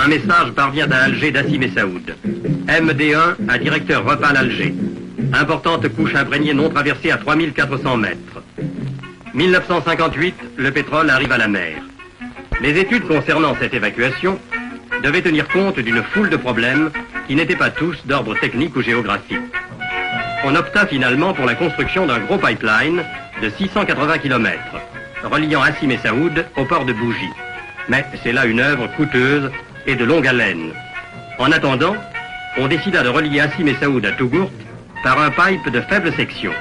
un message parvient à Alger d'Hassim Messaoud. MD1 à directeur Repal Alger. Importante couche imprégnée non traversée à 3400 mètres. 1958, le pétrole arrive à la mer. Les études concernant cette évacuation devaient tenir compte d'une foule de problèmes qui n'étaient pas tous d'ordre technique ou géographique. On opta finalement pour la construction d'un gros pipeline de 680 km, reliant Hashim et Saoud au port de Bougie. Mais c'est là une œuvre coûteuse et de longue haleine. En attendant, on décida de relier Hashim et Saoud à Tougourt par un pipe de faible section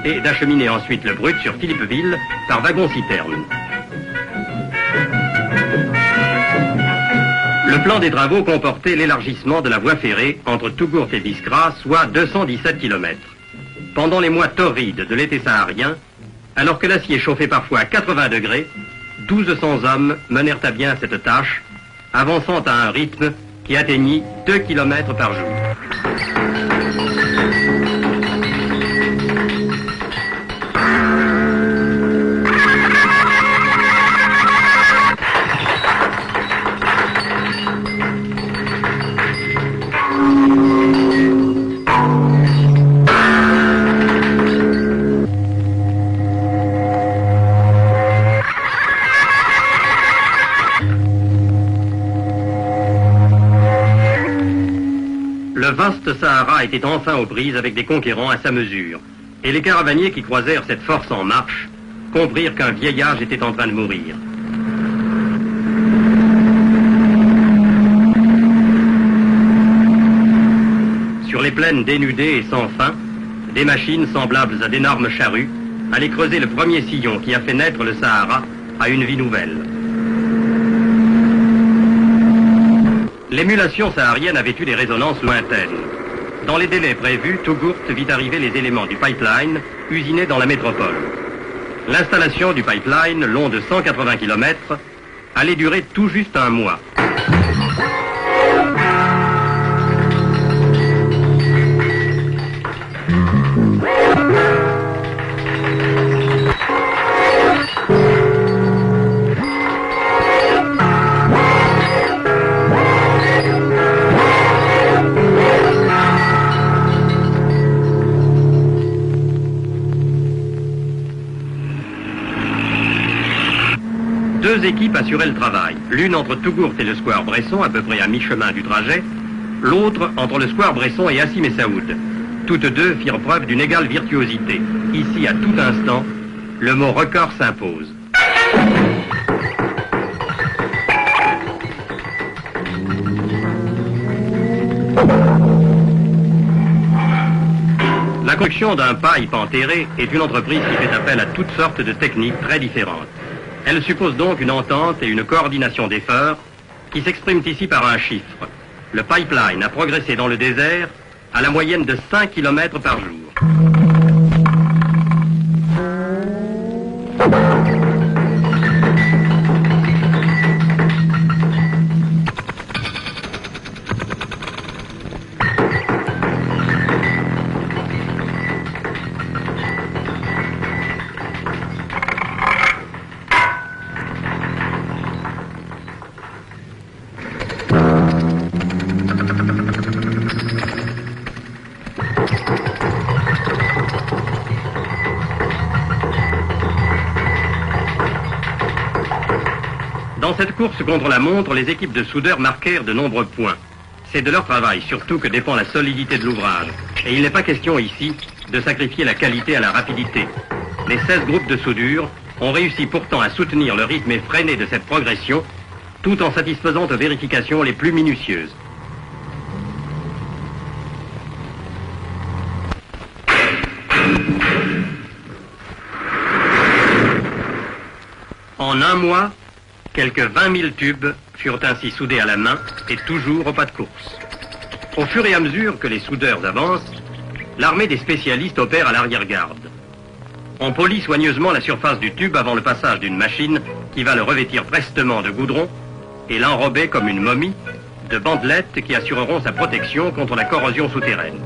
et d'acheminer ensuite le brut sur Philippeville par wagon-citerne. Le plan des travaux comportait l'élargissement de la voie ferrée entre Tougourt et Biskra, soit 217 km. Pendant les mois torrides de l'été saharien, alors que l'acier chauffait parfois à 80 degrés, 1200 hommes menèrent à bien cette tâche, avançant à un rythme qui atteignit 2 km par jour. Le vaste Sahara était enfin aux prises avec des conquérants à sa mesure, et les caravaniers qui croisèrent cette force en marche comprirent qu'un vieil âge était en train de mourir. Sur les plaines dénudées et sans fin, des machines semblables à d'énormes charrues allaient creuser le premier sillon qui a fait naître le Sahara à une vie nouvelle. L'émulation saharienne avait eu des résonances lointaines. Dans les délais prévus, Tougourt vit arriver les éléments du pipeline usiné dans la métropole. L'installation du pipeline, long de 180 km, allait durer tout juste un mois. Deux équipes assuraient le travail, l'une entre Tougourt et le square Bresson, à peu près à mi-chemin du trajet, l'autre entre le square Bresson et Hashim et Saoud. Toutes deux firent preuve d'une égale virtuosité. Ici, à tout instant, le mot record s'impose. La construction d'un pipe enterré est une entreprise qui fait appel à toutes sortes de techniques très différentes. Elle suppose donc une entente et une coordination d'efforts qui s'expriment ici par un chiffre. Le pipeline a progressé dans le désert à la moyenne de 5 km par jour. Dans cette course contre la montre, les équipes de soudeurs marquèrent de nombreux points. C'est de leur travail surtout que dépend la solidité de l'ouvrage. Et il n'est pas question ici de sacrifier la qualité à la rapidité. Les 16 groupes de soudure ont réussi pourtant à soutenir le rythme effréné de cette progression, tout en satisfaisant aux vérifications les plus minutieuses. En un mois, quelques 20 000 tubes furent ainsi soudés à la main et toujours au pas de course. Au fur et à mesure que les soudeurs avancent, l'armée des spécialistes opère à l'arrière-garde. On polit soigneusement la surface du tube avant le passage d'une machine qui va le revêtir prestement de goudron et l'enrober comme une momie de bandelettes qui assureront sa protection contre la corrosion souterraine.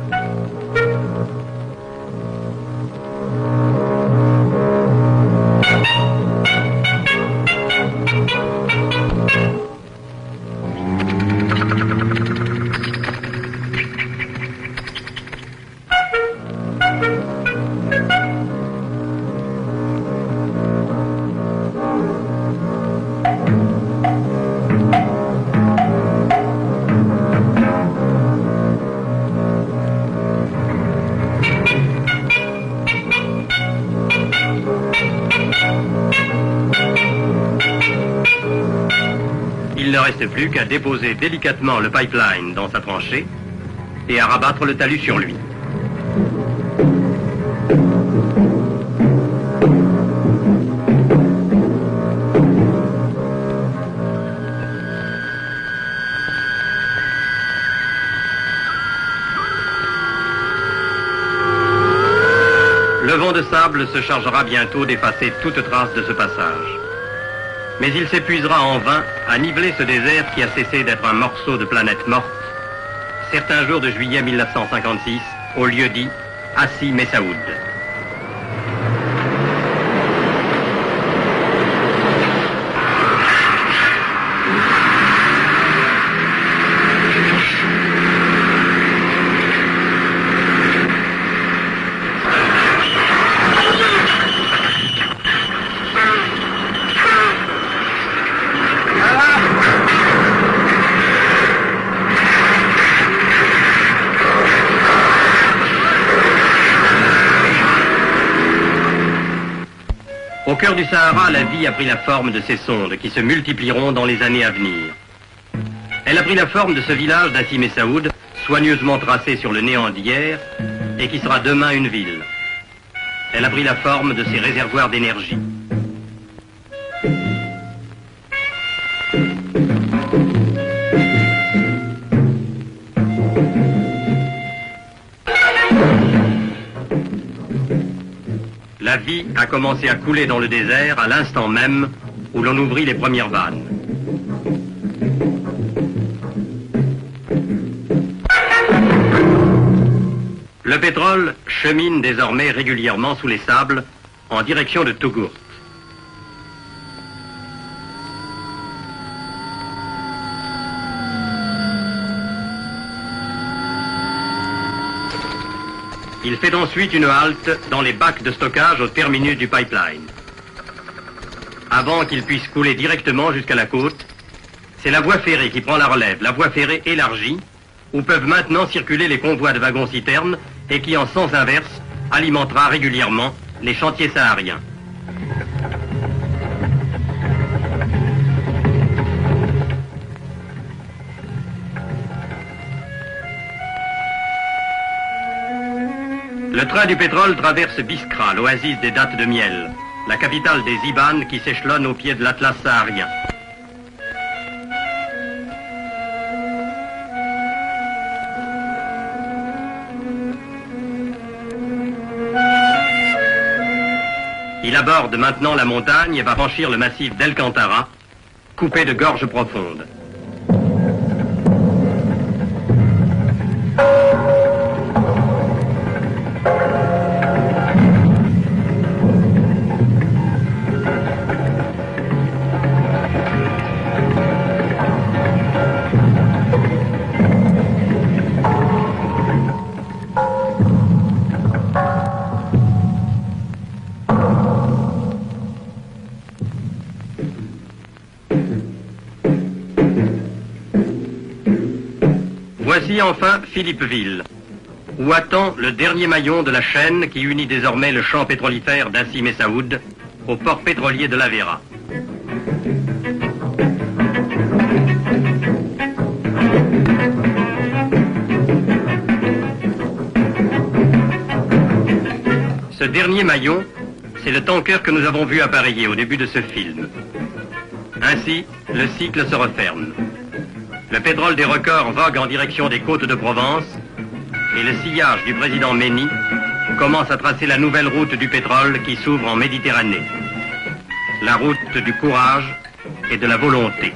reste plus qu'à déposer délicatement le pipeline dans sa tranchée et à rabattre le talus sur lui. Le vent de sable se chargera bientôt d'effacer toute trace de ce passage. Mais il s'épuisera en vain à niveler ce désert qui a cessé d'être un morceau de planète morte, certains jours de juillet 1956, au lieu dit Hassi Messaoud. Au cœur du Sahara, la vie a pris la forme de ces sondes qui se multiplieront dans les années à venir. Elle a pris la forme de ce village d'Hassi Messaoud, soigneusement tracé sur le néant d'hier, et qui sera demain une ville. Elle a pris la forme de ces réservoirs d'énergie. La vie a commencé à couler dans le désert à l'instant même où l'on ouvrit les premières vannes. Le pétrole chemine désormais régulièrement sous les sables en direction de Togourt. Il fait ensuite une halte dans les bacs de stockage au terminus du pipeline. Avant qu'il puisse couler directement jusqu'à la côte, c'est la voie ferrée qui prend la relève, la voie ferrée élargie, où peuvent maintenant circuler les convois de wagons-citernes et qui, en sens inverse, alimentera régulièrement les chantiers sahariens. Le train du pétrole traverse Biskra, l'oasis des dattes de miel, la capitale des Iban qui s'échelonne au pied de l'Atlas saharien. Il aborde maintenant la montagne et va franchir le massif d'El Kantara, coupé de gorges profondes. Voici enfin Philippeville, où attend le dernier maillon de la chaîne qui unit désormais le champ pétrolifère d'Hassi Messaoud au port pétrolier de l'Avera. Ce dernier maillon, c'est le tanker que nous avons vu appareiller au début de ce film. Ainsi, le cycle se referme. Le pétrole des records vogue en direction des côtes de Provence et le sillage du président Mény commence à tracer la nouvelle route du pétrole qui s'ouvre en Méditerranée. La route du courage et de la volonté.